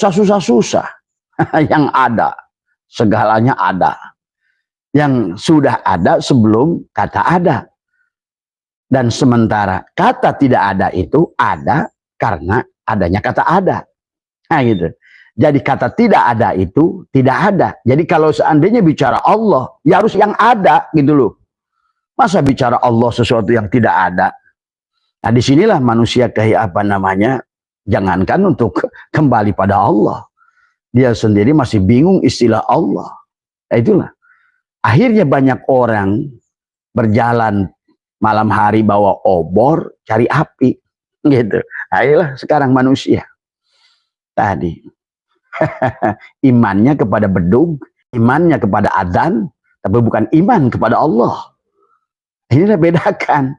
susah-susah. Yang ada, segalanya ada. Yang sudah ada sebelum kata ada. Dan sementara kata tidak ada itu ada karena adanya kata ada. Nah gitu. Jadi kata tidak ada itu tidak ada. Jadi kalau seandainya bicara Allah, ya harus yang ada gitu loh. Masa bicara Allah sesuatu yang tidak ada? Nah disinilah manusia jangankan untuk kembali pada Allah. Dia sendiri masih bingung istilah Allah. Nah, itulah. Akhirnya banyak orang berjalan malam hari bawa obor cari api gitu. Ayolah sekarang manusia tadi imannya kepada bedug, imannya kepada adzan, tapi bukan iman kepada Allah. Inilah bedakan.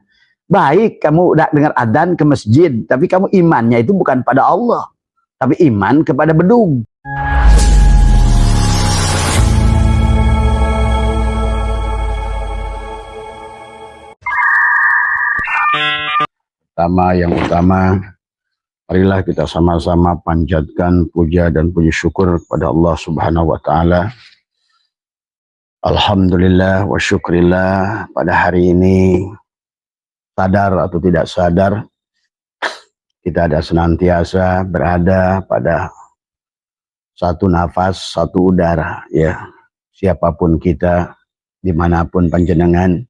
Baik kamu udah dengar adzan ke masjid, tapi kamu imannya itu bukan pada Allah, tapi iman kepada bedug. Yang utama, marilah kita sama-sama panjatkan puja dan puji syukur kepada Allah Subhanahu wa Ta'ala. Alhamdulillah wa syukrillah, pada hari ini sadar atau tidak sadar kita ada senantiasa berada pada satu nafas, satu udara, ya. Siapapun kita, dimanapun panjenengan,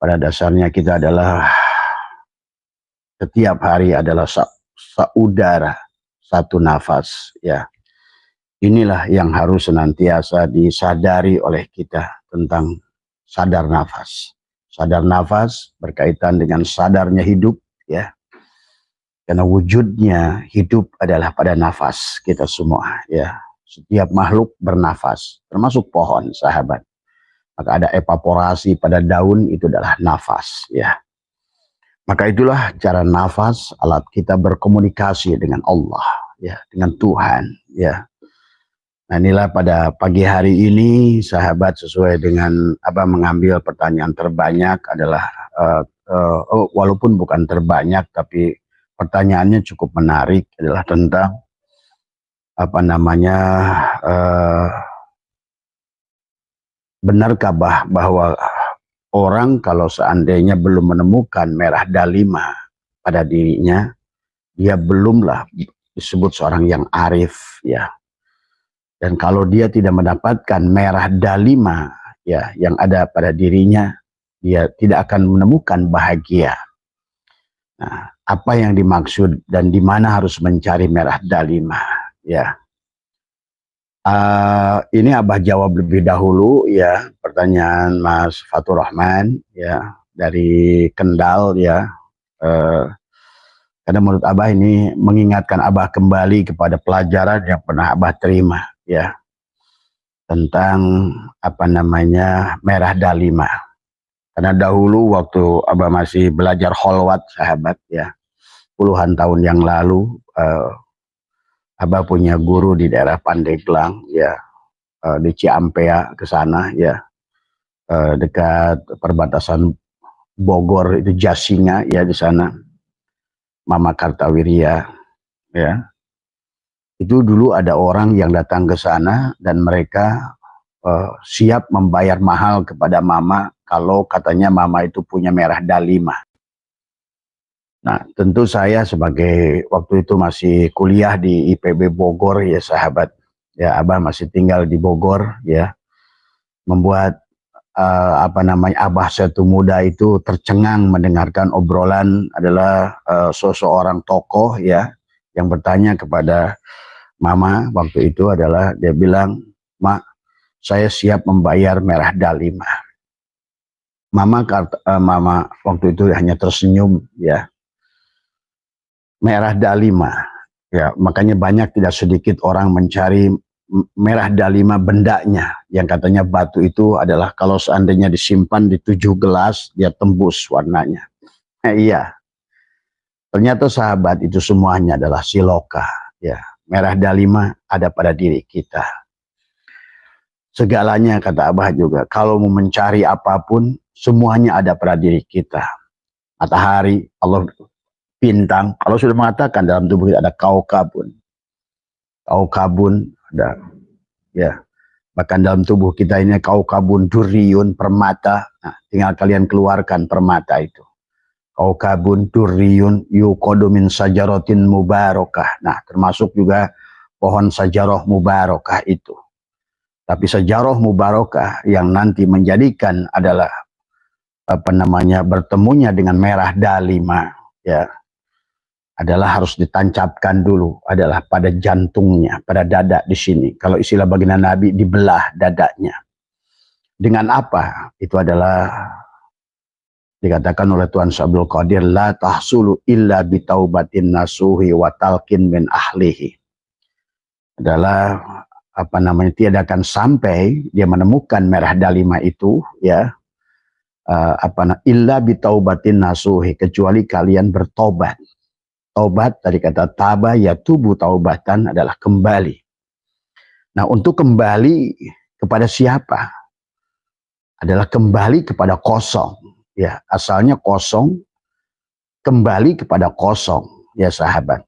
pada dasarnya kita adalah setiap hari adalah saudara, satu nafas, ya. Inilah yang harus senantiasa disadari oleh kita tentang sadar nafas. Sadar nafas berkaitan dengan sadarnya hidup, ya. Karena wujudnya hidup adalah pada nafas kita semua, ya. Setiap makhluk bernafas, termasuk pohon, sahabat. Maka ada evaporasi pada daun, itu adalah nafas, ya. Maka itulah cara nafas, alat kita berkomunikasi dengan Allah, ya, dengan Tuhan, ya. Nah inilah pada pagi hari ini, sahabat, sesuai dengan Abah mengambil pertanyaan terbanyak adalah, walaupun bukan terbanyak, tapi pertanyaannya cukup menarik, adalah tentang benarkah bahwa orang kalau seandainya belum menemukan merah dalima pada dirinya, dia belumlah disebut seorang yang arif, ya. Dan kalau dia tidak mendapatkan merah dalima, ya, yang ada pada dirinya, dia tidak akan menemukan bahagia. Nah, apa yang dimaksud dan di mana harus mencari merah dalima, ya. Ini Abah jawab lebih dahulu, ya, pertanyaan Mas Fatur Rahman, ya, dari Kendal, ya. Karena menurut Abah ini mengingatkan Abah kembali kepada pelajaran yang pernah Abah terima, ya, tentang merah dalima. Karena dahulu waktu Abah masih belajar kholwat, sahabat, ya, puluhan tahun yang lalu, Abah punya guru di daerah Pandeglang, ya, di Ciampea ke sana, ya, dekat perbatasan Bogor itu Jasinga, ya, di sana, Mama Kartawirya, ya. Itu dulu ada orang yang datang ke sana dan mereka siap membayar mahal kepada Mama kalau katanya Mama itu punya merah dalima. Nah, tentu saya sebagai waktu itu masih kuliah di IPB Bogor, ya, sahabat, ya, Abah masih tinggal di Bogor, ya, membuat Abah Setu Muda itu tercengang mendengarkan obrolan adalah seseorang tokoh, ya, yang bertanya kepada Mama waktu itu adalah, dia bilang, "Mak, saya siap membayar merah dalima." Mama waktu itu hanya tersenyum, ya. Merah dalima, ya, makanya banyak tidak sedikit orang mencari merah dalima bendanya, yang katanya batu itu adalah kalau seandainya disimpan di 7 gelas dia tembus warnanya. Iya, ternyata sahabat itu semuanya adalah siloka, ya. Merah dalima ada pada diri kita. Segalanya, kata Abah juga, kalau mau mencari apapun semuanya ada pada diri kita. Matahari, Allah, bintang, Allah sudah mengatakan dalam tubuh kita ada kaukabun. kaukabun, ada ya. Bahkan dalam tubuh kita ini kaukabun durriyun, permata. Nah, tinggal kalian keluarkan permata itu. Kaukabun durriyun yuqadu min sajaratin mubarakah. Nah, termasuk juga pohon sajarah mubarakah itu. Tapi sajarah mubarakah yang nanti menjadikan adalah bertemunya dengan merah dalima, ya, adalah harus ditancapkan dulu, adalah pada jantungnya, pada dada di sini. Kalau istilah baginda Nabi, dibelah dadanya. Dengan apa? Itu adalah dikatakan oleh Tuhan Abdul Qadir, la tahsulu illa bitaubatin nasuhi wa talqin min ahlihi. Adalah tidak akan sampai dia menemukan merah dalima itu, ya, illa bitaubatin nasuhi, kecuali kalian bertobat. Taubat dari kata taba ya tubuh, taubatan adalah kembali. Nah, untuk kembali kepada siapa? Adalah kembali kepada kosong. Ya, asalnya kosong, kembali kepada kosong, ya sahabat.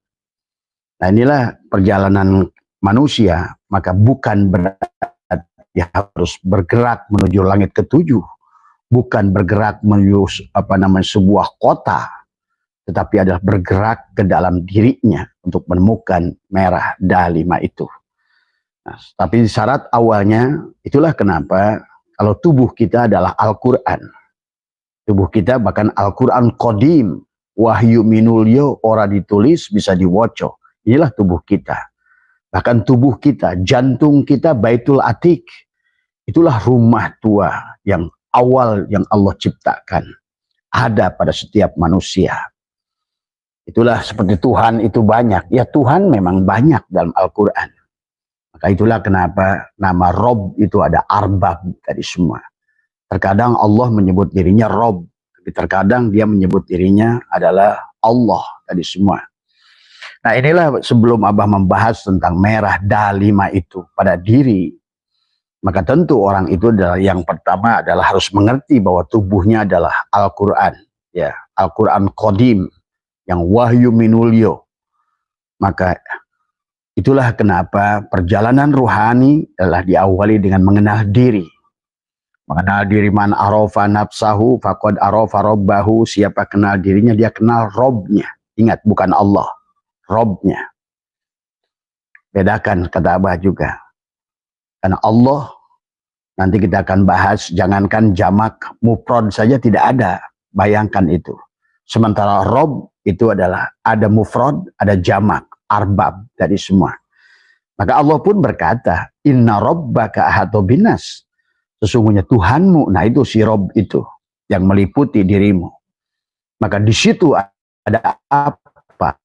Nah, inilah perjalanan manusia, maka bukan berarti harus bergerak menuju langit ketujuh, bukan bergerak menuju sebuah kota, tetapi adalah bergerak ke dalam dirinya untuk menemukan merah dalima itu. Nah, tapi syarat awalnya, itulah kenapa kalau tubuh kita adalah Al-Quran. Tubuh kita bahkan Al-Quran Qadim, wahyu minulyo, ora ditulis bisa diwoco. Inilah tubuh kita. Bahkan tubuh kita, jantung kita Baitul Atiq. Itulah rumah tua yang awal yang Allah ciptakan. Ada pada setiap manusia. Itulah seperti Tuhan itu banyak. Ya, Tuhan memang banyak dalam Al-Quran. Maka itulah kenapa nama Rob itu ada arbab tadi semua. Terkadang Allah menyebut dirinya Rob, tapi terkadang dia menyebut dirinya adalah Allah tadi semua. Nah, inilah sebelum Abah membahas tentang merah dalima itu pada diri, maka tentu orang itu adalah yang pertama adalah harus mengerti bahwa tubuhnya adalah Al-Quran, ya, Al-Quran Qadim, yang wahyu minulyo. Maka itulah kenapa perjalanan ruhani adalah diawali dengan mengenal diri. Mengenal diri, man arofa nafsahu faqad arofa robbahu. Siapa kenal dirinya, dia kenal Robnya. Ingat, bukan Allah, Robnya. Bedakan, kata Abah juga. Karena Allah, nanti kita akan bahas, jangankan jamak, mufrad saja tidak ada. Bayangkan itu. Sementara Rob itu adalah ada mufrad, ada jamak, arbab dari semua. Maka Allah pun berkata, inna rabbaka ahata binas. Sesungguhnya Tuhanmu, nah itu si Rob itu yang meliputi dirimu. Maka di situ ada apa?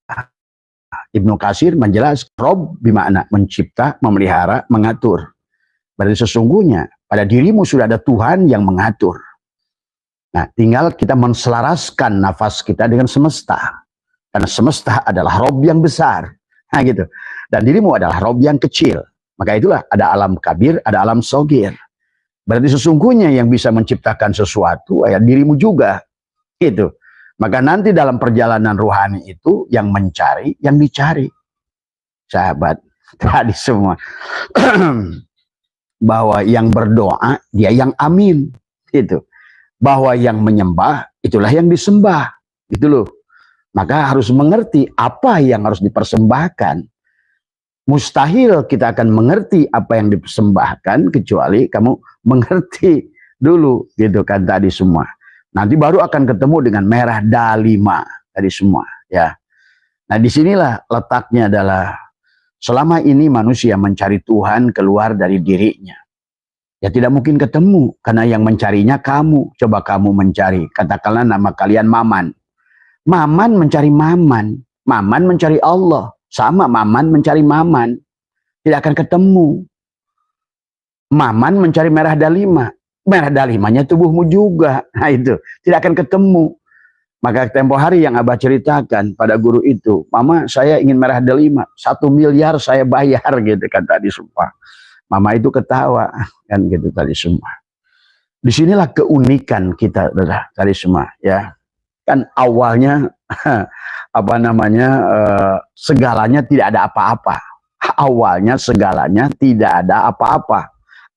Ibnu Katsir menjelaskan Rob bermakna mencipta, memelihara, mengatur. Berarti sesungguhnya pada dirimu sudah ada Tuhan yang mengatur. Nah, tinggal kita menselaraskan nafas kita dengan semesta. Karena semesta adalah Rob yang besar. Nah, gitu. Dan dirimu adalah Rob yang kecil. Maka itulah ada alam kabir, ada alam sogir. Berarti sesungguhnya yang bisa menciptakan sesuatu, ya dirimu juga. Gitu. Maka nanti dalam perjalanan ruhani itu, yang mencari, yang dicari. Sahabat, tadi semua. Bahwa yang berdoa, dia yang amin. Gitu. Bahwa yang menyembah, itulah yang disembah. Gitu loh. Maka harus mengerti apa yang harus dipersembahkan. Mustahil kita akan mengerti apa yang dipersembahkan kecuali kamu mengerti dulu, gitu kan tadi semua. Nanti baru akan ketemu dengan merah dalima tadi semua, ya. Nah, disinilah letaknya adalah selama ini manusia mencari Tuhan keluar dari dirinya. Ya tidak mungkin ketemu, karena yang mencarinya kamu. Coba kamu mencari, katakanlah nama kalian Maman. Maman mencari Maman. Maman mencari Allah. Sama Maman mencari Maman. Tidak akan ketemu. Maman mencari merah dalima. Merah dalimanya tubuhmu juga. Nah itu, tidak akan ketemu. Maka tempo hari yang Abah ceritakan pada guru itu, Mama saya ingin merah delima, 1 miliar saya bayar gitu kan tadi sumpah. Mama itu ketawa kan gitu tadi semua. Disinilah keunikan kita tadi semua ya. Kan awalnya apa namanya segalanya tidak ada apa-apa, awalnya segalanya tidak ada apa-apa.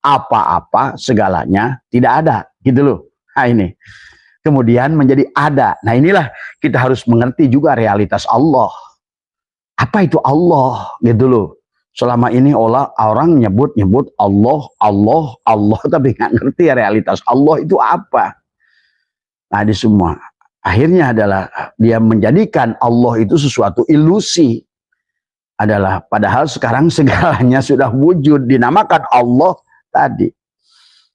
Apa-apa segalanya tidak ada, gitu loh. Nah ini. Kemudian menjadi ada. Nah inilah kita harus mengerti juga realitas Allah. Apa itu Allah, gitu loh. Selama ini orang nyebut Allah, Allah, Allah, tapi nggak ngerti realitas Allah itu apa. Nah di semua. Akhirnya adalah dia menjadikan Allah itu sesuatu ilusi. Adalah padahal sekarang segalanya sudah wujud, dinamakan Allah tadi.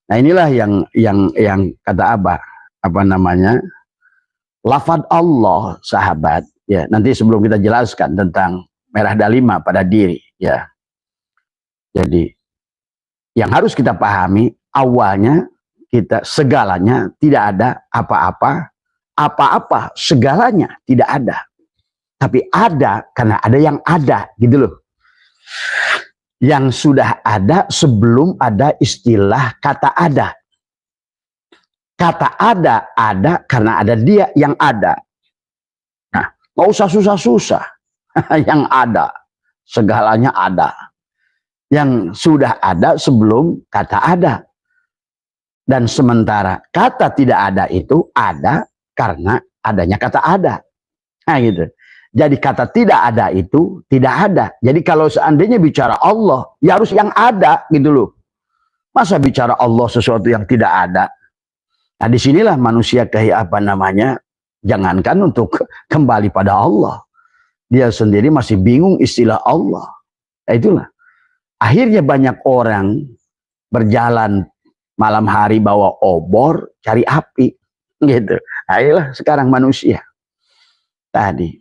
Nah inilah yang kata Abah, apa namanya, lafaz Allah, sahabat, ya. Nanti sebelum kita jelaskan tentang merah dalima pada diri, ya. Jadi yang harus kita pahami awalnya kita segalanya tidak ada apa-apa, apa-apa segalanya tidak ada. Tapi ada karena ada yang ada, gitu loh. Yang sudah ada sebelum ada istilah kata ada. Kata ada karena ada dia yang ada. Nah, nggak usah susah-susah. Yang ada, segalanya ada. Yang sudah ada sebelum kata ada. Dan sementara kata tidak ada itu ada karena adanya kata ada. Nah gitu. Jadi kata tidak ada itu tidak ada. Jadi kalau seandainya bicara Allah, ya harus yang ada, gitu loh. Masa bicara Allah sesuatu yang tidak ada? Nah disinilah manusia kayak apa namanya, jangankan untuk kembali pada Allah, dia sendiri masih bingung istilah Allah. Nah, itulah akhirnya banyak orang berjalan malam hari bawa obor cari api, gitu. Ayolah sekarang manusia tadi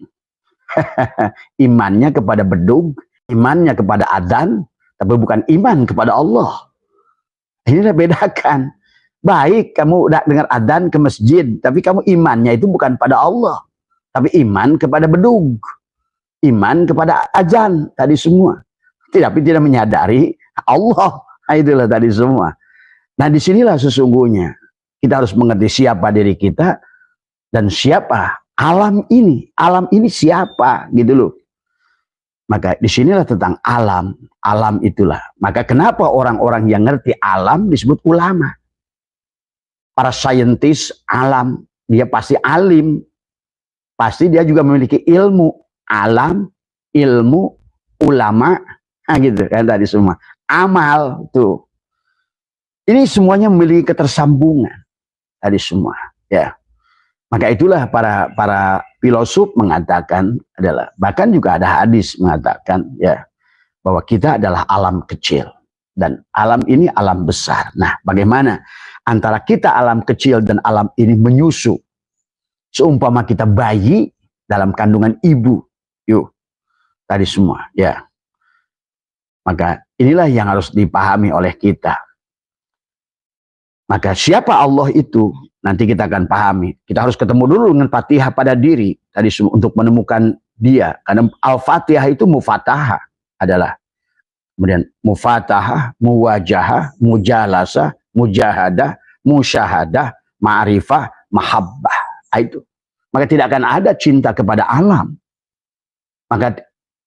imannya kepada bedug, imannya kepada adzan, tapi bukan iman kepada Allah. Inilah bedakan. Baik kamu udah dengar adzan ke masjid, tapi kamu imannya itu bukan pada Allah, tapi iman kepada bedug, iman kepada adzan tadi semua. Tapi tidak menyadari Allah. Nah, itulah tadi semua. Nah disinilah sesungguhnya kita harus mengerti siapa diri kita dan siapa alam ini. Alam ini siapa, gitu loh. Maka disinilah tentang alam. Alam itulah. Maka kenapa orang-orang yang ngerti alam disebut ulama. Para saintis alam, dia pasti alim. Pasti dia juga memiliki ilmu. Alam, ilmu, ulama, nah gitu kan tadi semua. Amal, tuh. Ini semuanya memiliki ketersambungan. Tadi semua, ya. Maka itulah para filosof mengatakan adalah, bahkan juga ada hadis mengatakan, ya, bahwa kita adalah alam kecil. Dan alam ini alam besar. Nah, bagaimana antara kita alam kecil dan alam ini menyusu? Seumpama kita bayi dalam kandungan ibu. Yuk, tadi semua, ya. Maka inilah yang harus dipahami oleh kita. Maka siapa Allah itu? Nanti kita akan pahami. Kita harus ketemu dulu dengan Fatihah pada diri. Tadi semua untuk menemukan dia. Karena Al-Fatihah itu mufatahah adalah. Kemudian mufatahah, muwajahah, mujalasah, mujahadah, musyahadah, ma'rifah, mahabbah. Itu. Maka tidak akan ada cinta kepada alam. Maka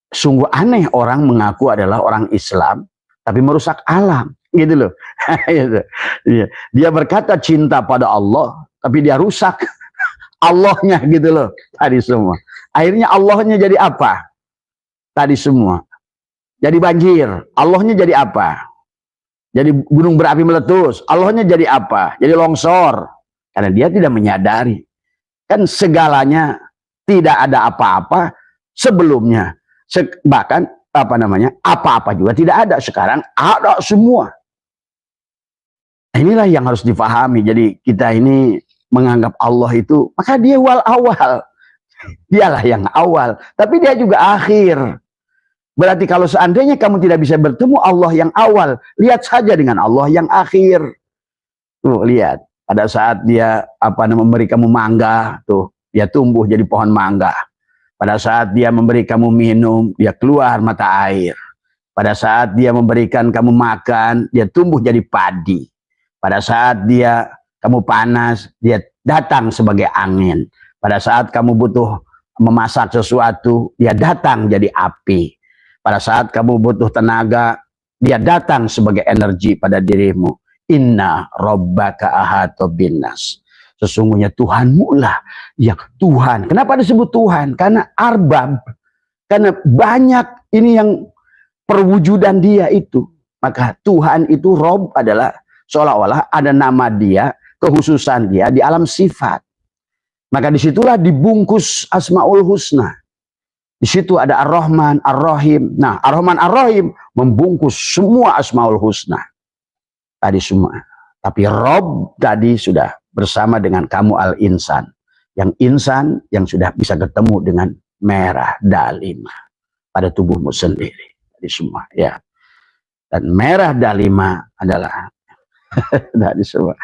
sungguh aneh orang mengaku adalah orang Islam, tapi merusak alam. Gitu loh. Dia berkata cinta pada Allah, tapi dia rusak Allahnya, gitu loh. Tadi semua. Akhirnya Allahnya jadi apa? Tadi semua. Jadi banjir, Allahnya jadi apa? Jadi gunung berapi meletus, Allahnya jadi apa? Jadi longsor. Karena dia tidak menyadari. Kan segalanya tidak ada apa-apa sebelumnya. Bahkan apa namanya? Apa-apa juga tidak ada. Sekarang ada semua. Inilah yang harus difahami. Jadi kita ini menganggap Allah itu, maka dia wal awal. Dialah yang awal, tapi dia juga akhir. Berarti kalau seandainya kamu tidak bisa bertemu Allah yang awal, lihat saja dengan Allah yang akhir. Tuh, lihat. Pada saat dia memberi kamu mangga, tuh, dia tumbuh jadi pohon mangga. Pada saat dia memberi kamu minum, dia keluar mata air. Pada saat dia memberikan kamu makan, dia tumbuh jadi padi. Pada saat kamu panas, dia datang sebagai angin. Pada saat kamu butuh memasak sesuatu, dia datang jadi api. Pada saat kamu butuh tenaga, dia datang sebagai energi pada dirimu. Inna rabbaka ahata binnas. Sesungguhnya Tuhanmu lah yang Tuhan. Kenapa disebut Tuhan? Karena arbab. Karena banyak ini yang perwujudan dia itu. Maka Tuhan itu Rob adalah seolah-olah ada nama dia, kehususan dia di alam sifat. Maka disitulah dibungkus Asmaul Husna. Di situ ada Ar-Rahman, Ar-Rahim. Nah, Ar-Rahman, Ar-Rahim membungkus semua Asmaul Husna. Tadi semua. Tapi Rob tadi sudah bersama dengan kamu Al-Insan. Yang insan yang sudah bisa ketemu dengan merah dalima pada tubuhmu sendiri. Tadi semua, ya. Dan merah dalima adalah tadi semua.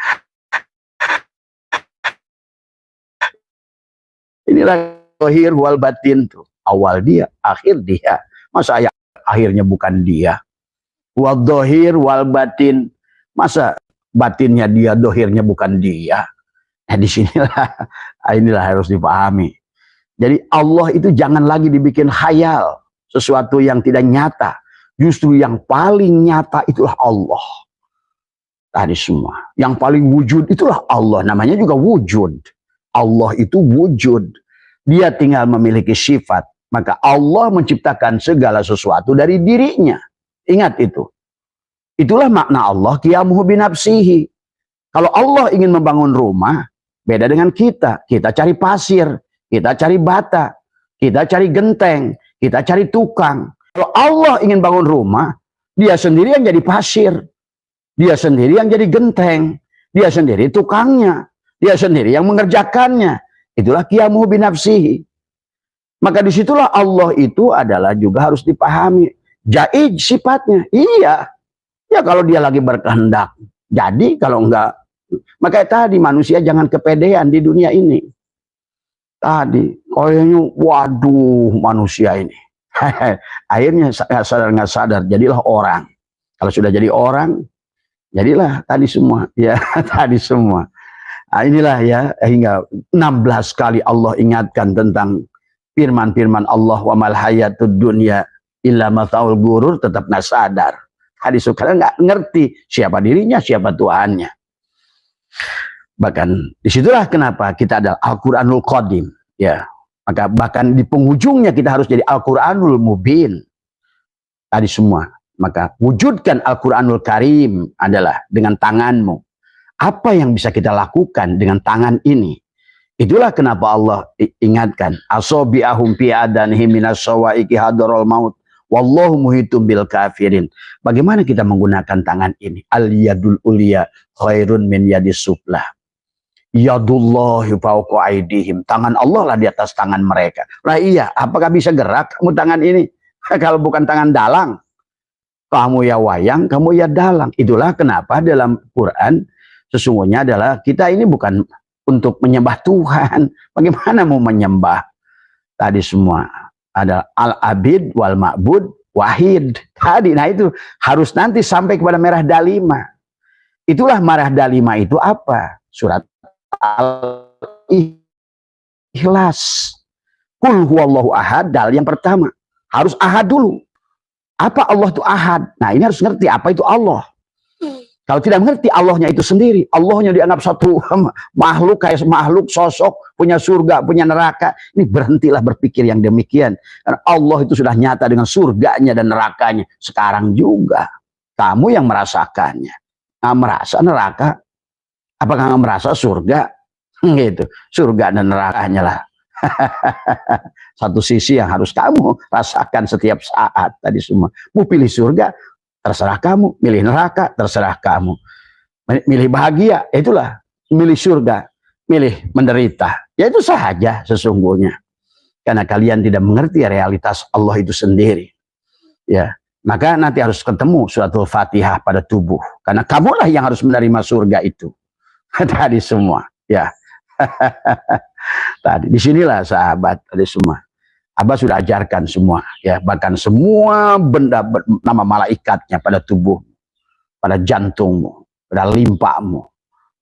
Inilah zahir wal batin tuh. Awal dia, akhir dia. Masa akhirnya bukan dia? Wal zahir wal batin. Masa batinnya dia, zahirnya bukan dia? Nah, inilah harus dipahami. Jadi Allah itu jangan lagi dibikin khayal. Sesuatu yang tidak nyata. Justru yang paling nyata itulah Allah. Tadi semua. Yang paling wujud itulah Allah. Namanya juga wujud. Allah itu wujud. Dia tinggal memiliki sifat. Maka Allah menciptakan segala sesuatu dari dirinya. Ingat itu. Itulah makna Allah qiyamuhu binafsihi. Kalau Allah ingin membangun rumah, beda dengan kita. Kita cari pasir, kita cari bata, kita cari genteng, kita cari tukang. Kalau Allah ingin bangun rumah, dia sendiri yang jadi pasir. Dia sendiri yang jadi genteng. Dia sendiri tukangnya. Dia sendiri yang mengerjakannya. Itulah qiyamuhu binafsihi. Maka disitulah Allah itu adalah juga harus dipahami. Jaid sifatnya. Iya. Ya kalau dia lagi berkehendak. Jadi kalau enggak. Makanya tadi manusia jangan kepedean di dunia ini. Tadi. Kayaknya waduh manusia ini. Akhirnya nggak sadar. Jadilah orang. Kalau sudah jadi orang. Jadilah tadi semua. Ya tadi semua. Nah, inilah ya. Hingga 16 kali Allah ingatkan tentang firman-firman Allah wa mal hayatud dunya illa mataul gurur, tetap nggak sadar. Hadis sekarang nggak ngerti siapa dirinya, siapa Tuhannya. Bahkan disitulah kenapa kita ada Al-Quranul Qadim. Ya, maka bahkan di penghujungnya kita harus jadi Al-Quranul Mubin. Tadi semua. Maka wujudkan Al-Quranul Karim adalah dengan tanganmu. Apa yang bisa kita lakukan dengan tangan ini? Itulah kenapa Allah ingatkan asobi'ahum fi adanihim minas sawaiki hadarul maut wallahu muhitum bil kafirin. Bagaimana kita menggunakan tangan ini? Al yadul ulia khairun min yadis suflah. Yadullahi fawqa aidihim. Tangan Allah lah di atas tangan mereka. Lah iya, apakah bisa gerak kamu tangan ini? Kalau bukan tangan dalang. Kamu ya wayang, kamu ya dalang. Itulah kenapa dalam Quran sesungguhnya adalah kita ini bukan untuk menyembah Tuhan. Bagaimana mau menyembah? Tadi semua ada al-abid wal ma'bud wahid. Tadi, nah itu harus nanti sampai kepada merah dalima. Itulah merah dalima itu apa? Surat Al-Ikhlas. Qul huwallahu ahad, dal yang pertama. Harus ahad dulu. Apa Allah itu ahad? Nah ini harus ngerti apa itu Allah. Kalau tidak mengerti Allahnya itu sendiri, Allahnya dianggap satu makhluk, kayak makhluk sosok, punya surga, punya neraka. Ini berhentilah berpikir yang demikian. Karena Allah itu sudah nyata dengan surganya dan nerakanya. Sekarang juga, kamu yang merasakannya. Nggak merasa neraka, apakah nggak merasa surga? Gitu, surga dan nerakanya lah. Satu sisi yang harus kamu rasakan setiap saat tadi semua. Mau pilih surga, terserah kamu. Milih neraka, terserah kamu. Milih bahagia, itulah. Milih surga, milih menderita. Ya itu saja sesungguhnya. Karena kalian tidak mengerti realitas Allah itu sendiri. Ya, maka nanti harus ketemu suratul Fatihah pada tubuh. Karena kamulah yang harus menerima surga itu. Tadi semua. Ya. Tadi disinilah sahabat tadi semua. Abah sudah ajarkan semua, ya, bahkan semua benda nama malaikatnya pada tubuh, pada jantungmu, pada limpahmu,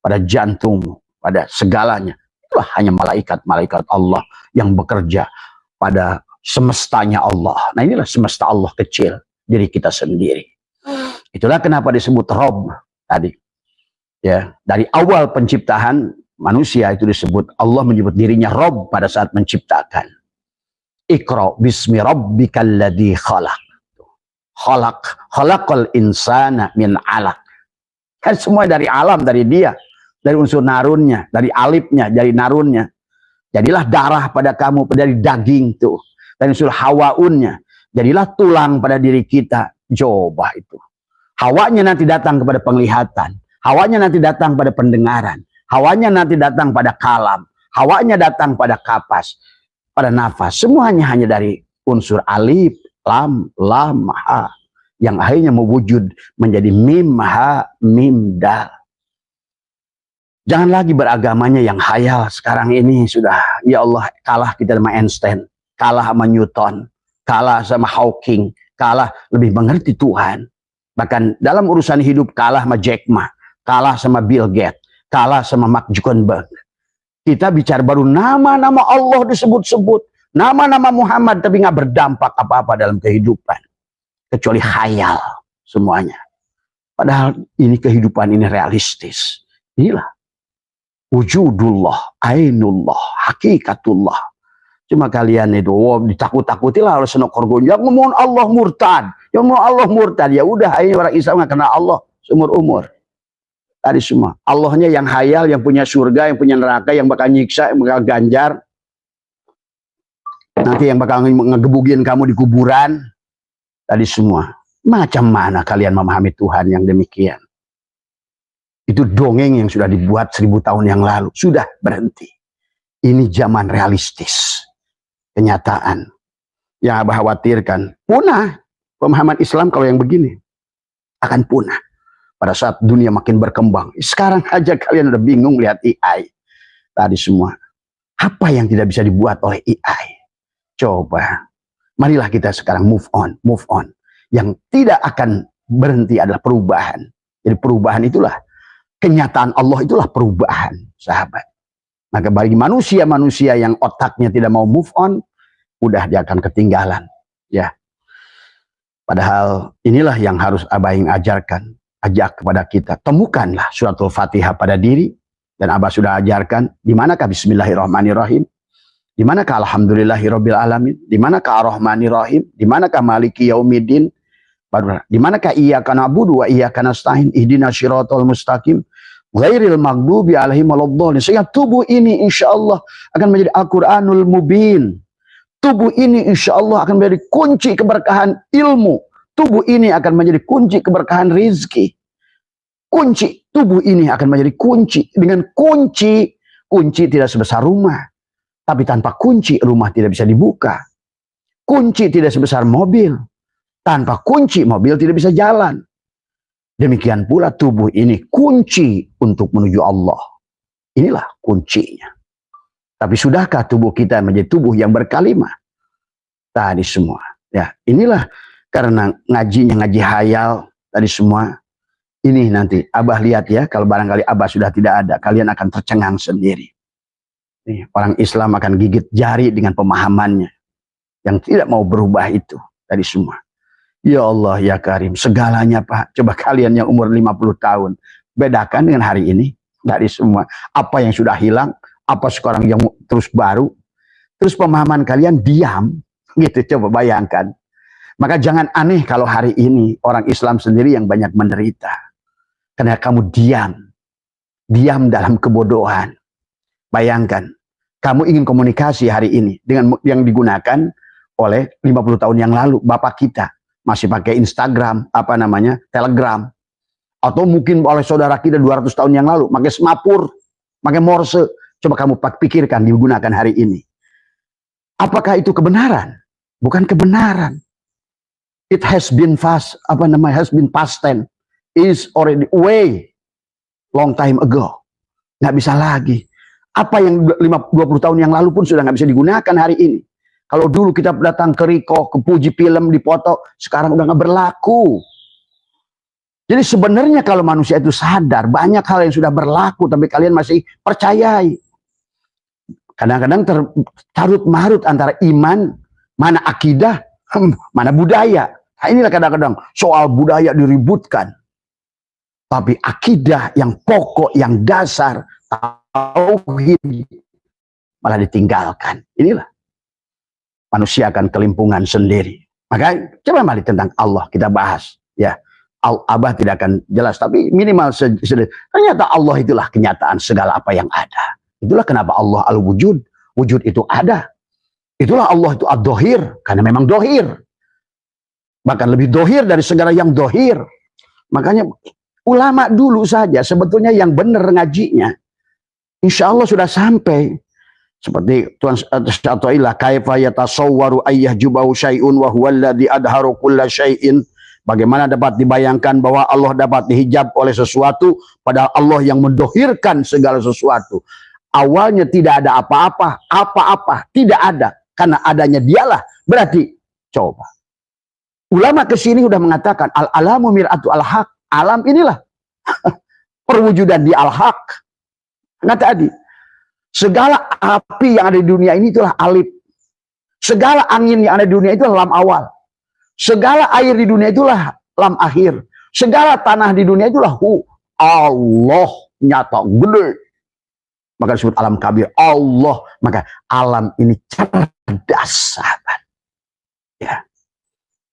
pada jantungmu, pada segalanya. Itulah hanya malaikat-malaikat Allah yang bekerja pada semestanya Allah. Nah inilah semesta Allah kecil, diri kita sendiri. Itulah kenapa disebut Rob tadi. Ya, dari awal penciptaan manusia itu disebut, Allah menyebut dirinya Rob pada saat menciptakan. Iqra bismi rabbikal ladzi khalaq. Khalaqal insana min 'alaq. Kan semua dari alam, dari dia, dari unsur narunnya, dari alifnya, dari narunnya. Jadilah darah pada kamu, dari daging tuh, dari unsur hawaunnya. Jadilah tulang pada diri kita. Coba itu. Hawanya nanti datang kepada penglihatan. Hawanya nanti datang pada pendengaran. Hawanya nanti datang pada kalam. Hawanya datang pada kapas, pada nafas. Semuanya hanya dari unsur alif, lam, ha. Yang akhirnya mewujud menjadi mim, ha, mim, dal. Jangan lagi beragamanya yang hayal. Sekarang ini sudah, ya Allah, kalah kita sama Einstein. Kalah sama Newton. Kalah sama Hawking. Kalah, lebih mengerti Tuhan. Bahkan dalam urusan hidup kalah sama Jack Ma. Kalah sama Bill Gates, kalah sama Mark Zuckerberg. Kita bicara baru nama-nama Allah disebut-sebut, nama-nama Muhammad, tapi nggak berdampak apa-apa dalam kehidupan, kecuali khayal semuanya. Padahal ini kehidupan ini realistis. Inilah wujudullah, ainullah, hakikatullah. Cuma kalian itu ditakut-takutilah oleh senok-korgon. Yang ngomong Allah murtad, yang ngomong Allah murtad. Ya udah, ini orang Islam nggak kenal Allah seumur umur. Tadi semua. Allahnya yang hayal, yang punya surga, yang punya neraka, yang bakal nyiksa, yang bakal ganjar. Nanti yang bakal ngegebugin kamu di kuburan. Tadi semua. Macam mana kalian memahami Tuhan yang demikian? Itu dongeng yang sudah dibuat 1000 tahun yang lalu. Sudah berhenti. Ini zaman realistis. Kenyataan. Yang Abah khawatirkan. Punah. Pemahaman Islam kalau yang begini. Akan punah. Pada saat dunia makin berkembang. Sekarang aja kalian udah bingung lihat AI. Tadi semua. Apa yang tidak bisa dibuat oleh AI? Coba. Marilah kita sekarang move on. Move on. Yang tidak akan berhenti adalah perubahan. Jadi perubahan itulah. Kenyataan Allah itulah perubahan. Sahabat. Maka bagi manusia-manusia yang otaknya tidak mau move on. Udah dia akan ketinggalan. Ya. Padahal inilah yang harus Abah yang ajarkan. Ajak kepada kita, temukanlah suratul Fatihah pada diri, dan Abah sudah ajarkan di manakah bismillahirrahmanirrahim, di manakah alhamdulillahirabbil alamin, di manakah arrahmanirrahim, di manakah maliki yaumiddin, di manakah iyyaka na'budu wa iyyaka nasta'in, ihdinas siratal mustaqim, ghairil maghdubi alaihim waladdallin. Sehingga tubuh ini insyaallah akan menjadi Al-Qur'anul Mubin. Tubuh ini insyaallah akan menjadi kunci keberkahan ilmu. Tubuh ini akan menjadi kunci keberkahan rizki. Kunci tubuh ini akan menjadi kunci. Dengan kunci tidak sebesar rumah. Tapi tanpa kunci rumah tidak bisa dibuka. Kunci tidak sebesar mobil. Tanpa kunci mobil tidak bisa jalan. Demikian pula tubuh ini kunci untuk menuju Allah. Inilah kuncinya. Tapi sudahkah tubuh kita menjadi tubuh yang berkalimah? Tadi semua. Ya, inilah. Karena ngajinya ngaji hayal tadi semua. Ini nanti Abah lihat ya, kalau barangkali Abah sudah tidak ada, kalian akan tercengang sendiri. Nih, orang Islam akan gigit jari dengan pemahamannya yang tidak mau berubah itu tadi semua. Ya Allah ya Karim, segalanya Pak. Coba kalian yang umur 50 tahun bedakan dengan hari ini dari semua. Apa yang sudah hilang, apa sekarang yang terus baru. Terus pemahaman kalian diam gitu, coba bayangkan. Maka jangan aneh kalau hari ini orang Islam sendiri yang banyak menderita. Karena kamu diam. Diam dalam kebodohan. Bayangkan, kamu ingin komunikasi hari ini dengan yang digunakan oleh 50 tahun yang lalu. Bapak kita masih pakai Instagram, Telegram. Atau mungkin oleh saudara kita 200 tahun yang lalu, pakai semapur, pakai morse. Coba kamu pikirkan digunakan hari ini. Apakah itu kebenaran? Bukan kebenaran. It has been has been past tense, is already away long time ago. Nggak bisa lagi. Apa yang 20 tahun yang lalu pun sudah nggak bisa digunakan hari ini. Kalau dulu kita datang ke Riko, ke Puji Film, dipoto, sekarang udah nggak berlaku. Jadi sebenarnya kalau manusia itu sadar, banyak hal yang sudah berlaku, tapi kalian masih percayai. Kadang-kadang carut marut antara iman Mana akidah, mana budaya. Nah, inilah kadang-kadang soal budaya diributkan. Tapi akidah yang pokok, yang dasar, tauhid malah ditinggalkan. Inilah manusia akan kelimpungan sendiri. Maka coba mari tentang Allah kita bahas. Ya, Abah tidak akan jelas, tapi minimal ternyata Allah itulah kenyataan segala apa yang ada. Itulah kenapa Allah al-wujud. Wujud itu ada. Itulah Allah itu ad-dohir, karena memang dohir. Bahkan lebih dohir dari segala yang dohir. Makanya ulama dulu saja sebetulnya yang benar ngajinya, insya Allah sudah sampai. Seperti Tuhan Ta'ala, kaifa yatasawwaru ayyahjubahu syai'un wa huwa alladhi adharu kulla syai'in. Bagaimana dapat dibayangkan bahwa Allah dapat dihijab oleh sesuatu, padahal Allah yang mendohirkan segala sesuatu. Awalnya tidak ada apa-apa, apa-apa tidak ada, karena adanya dialah. Berarti coba ulama kesini sudah mengatakan al-alamu mir'atu al-haq. Alam inilah perwujudan di al-haq. Nah tadi, segala api yang ada di dunia ini itulah alif. Segala angin yang ada di dunia itulah lam awal. Segala air di dunia itulah lam akhir. Segala tanah di dunia itulah hu. Allah nyata gede. Maka disebut alam kabir. Allah. Maka alam ini cerdas, sahabat. Ya.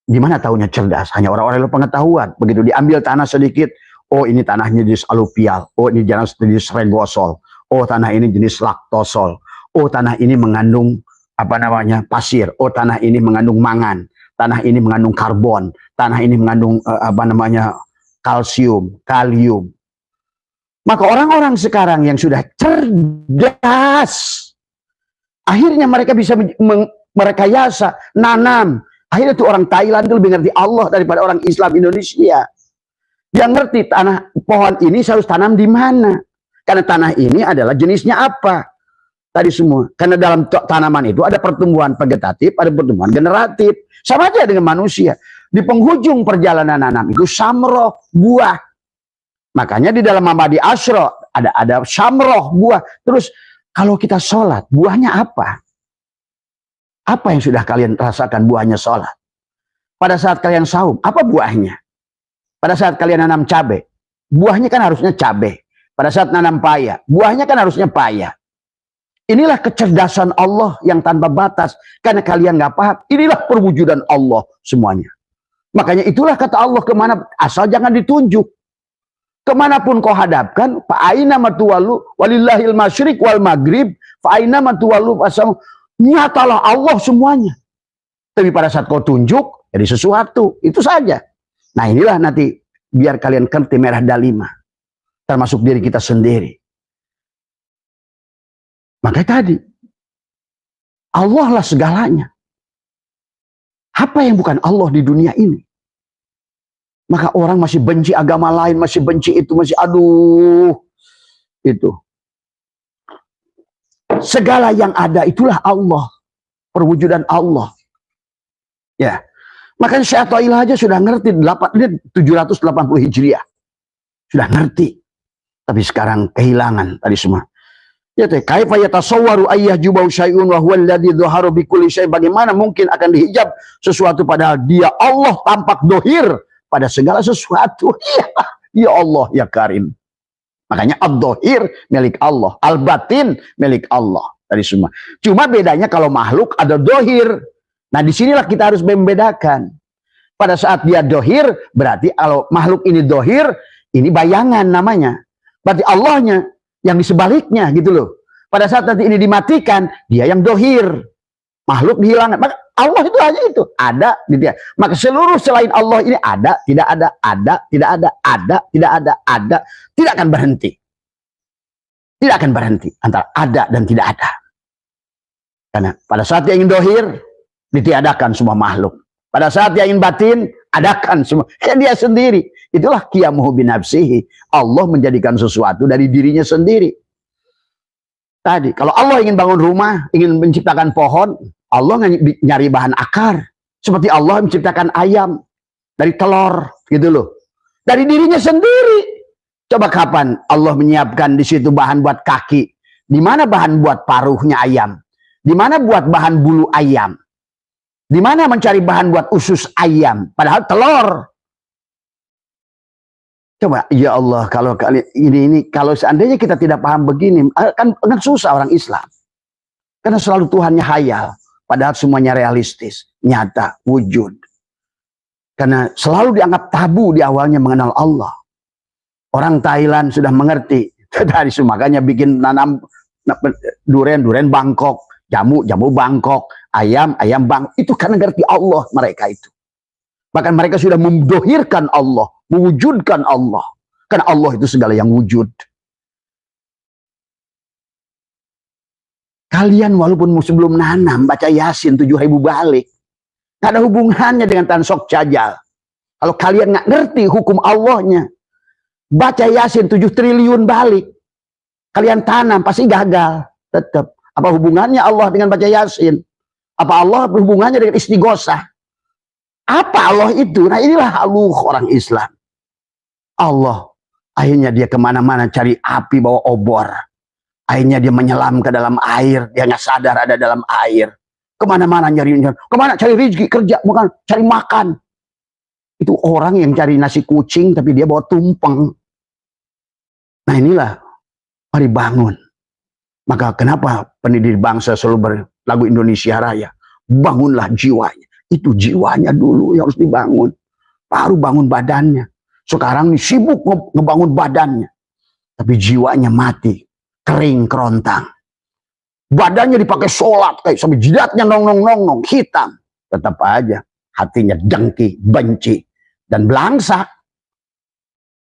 Gimana tahunya cerdas? Hanya orang-orang yang pengetahuan. Begitu diambil tanah sedikit, oh ini tanahnya jenis aluvial, oh ini jenis regosol, oh tanah ini jenis laktosol, oh tanah ini mengandung apa namanya pasir, oh tanah ini mengandung mangan, tanah ini mengandung karbon, tanah ini mengandung apa namanya kalsium, kalium. Maka orang-orang sekarang yang sudah cerdas, akhirnya mereka bisa merekayasa, nanam. Akhirnya tuh orang Thailand itu lebih ngerti Allah daripada orang Islam Indonesia. Yang ngerti tanah pohon ini harus tanam di mana. Karena tanah ini adalah jenisnya apa. Tadi semua. Karena dalam tanaman itu ada pertumbuhan vegetatif, ada pertumbuhan generatif. Sama aja dengan manusia. Di penghujung perjalanan nanam itu samroh, buah. Makanya di dalam Mabadi Asyro ada samroh, buah. Terus kalau kita sholat, buahnya apa? Apa yang sudah kalian rasakan buahnya sholat? Pada saat kalian saum, apa buahnya? Pada saat kalian nanam cabai, buahnya kan harusnya cabai. Pada saat nanam paya, buahnya kan harusnya paya. Inilah kecerdasan Allah yang tanpa batas. Karena kalian nggak paham, inilah perwujudan Allah semuanya. Makanya itulah kata Allah, kemana asal jangan ditunjuk. Kemanapun kau hadapkan, fa'aina matuwalu walillahil masyriq wal maghrib, fa'aina matuwalu fasamu. Nyatalah Allah semuanya. Tapi pada saat kau tunjuk, jadi sesuatu. Itu saja. Nah inilah nanti, biar kalian ngerti merah dalima. Termasuk diri kita sendiri. Makanya tadi, Allah lah segalanya. Apa yang bukan Allah di dunia ini? Maka orang masih benci agama lain, masih benci itu, masih aduh. Itu. Segala yang ada itulah Allah. Perwujudan Allah. Ya. Makanya Syekh Thaillah aja sudah ngerti 780 Hijriah. Sudah ngerti. Tapi sekarang kehilangan tadi semua. Ya teh, kaifa yatasawwaru ayyahjubahu syai'un wa huwa alladzi dhaharu bi kulli syai'. Bagaimana mungkin akan dihijab sesuatu padahal dia Allah tampak dohir pada segala sesuatu. Ya Allah ya Karim. Makanya ad-dohir milik Allah, al-batin milik Allah. Tadi semua. Cuma bedanya kalau makhluk ada dohir. Nah disinilah kita harus membedakan. Pada saat dia dohir, berarti kalau makhluk ini dohir, ini bayangan namanya. Berarti Allahnya yang di sebaliknya gitu loh. Pada saat nanti ini dimatikan, dia yang dohir. Makhluk dihilangkan. Maka Allah itu hanya itu. Ada, gitu ya. Maka seluruh selain Allah ini ada, tidak ada, tidak ada, tidak ada. Tidak akan berhenti. Tidak akan berhenti antara ada dan tidak ada. Karena pada saat dia ingin dohir, ditiadakan semua makhluk. Pada saat dia ingin batin, adakan semua. Ya dia sendiri. Itulah qiyamuhu binafsihi. Allah menjadikan sesuatu dari dirinya sendiri. Tadi, kalau Allah ingin bangun rumah, ingin menciptakan pohon, Allah nyari bahan akar. Seperti Allah menciptakan ayam dari telur, gitu loh. Dari dirinya sendiri. Coba kapan Allah menyiapkan di situ bahan buat kaki? Di mana bahan buat paruhnya ayam? Di mana buat bahan bulu ayam? Di mana mencari bahan buat usus ayam? Padahal telur. Coba, ya Allah, kalau ini kalau seandainya kita tidak paham begini, kan susah orang Islam. Karena selalu Tuhannya hayal, padahal semuanya realistis, nyata, wujud. Karena selalu dianggap tabu di awalnya mengenal Allah. Orang Thailand sudah mengerti. Dari makanya bikin nanam durian Bangkok, jamu Bangkok, ayam Bangkok. Itu karena ngerti Allah mereka itu. Bahkan mereka sudah mendohirkan Allah, mewujudkan Allah. Karena Allah itu segala yang wujud. Kalian walaupun sebelum nanam, baca Yasin 7.000 balik. Nggak ada hubungannya dengan tansok cajal. Kalau kalian nggak ngerti hukum Allahnya, baca Yasin 7 triliun balik. Kalian tanam, pasti gagal. Tetap. Apa hubungannya Allah dengan baca Yasin? Apa Allah berhubungannya dengan istighosah? Apa Allah itu? Nah inilah haluh orang Islam. Allah, akhirnya dia kemana-mana cari api bawa obor. Akhirnya dia menyelam ke dalam air. Dia nggak sadar ada dalam air. Kemana-mana nyari. Kemana cari rezeki, kerja, bukan cari makan. Itu orang yang cari nasi kucing tapi dia bawa tumpeng. Nah inilah, mari bangun. Maka kenapa pendidik bangsa selalu berlagu Indonesia Raya? Bangunlah jiwanya. Itu jiwanya dulu yang harus dibangun. Baru bangun badannya. Sekarang ini sibuk ngebangun badannya. Tapi jiwanya mati. Kering kerontang. Badannya dipakai sholat. Kayak sampai jidatnya nong-nong hitam. Tetap aja hatinya dengki, benci. Dan belangsak.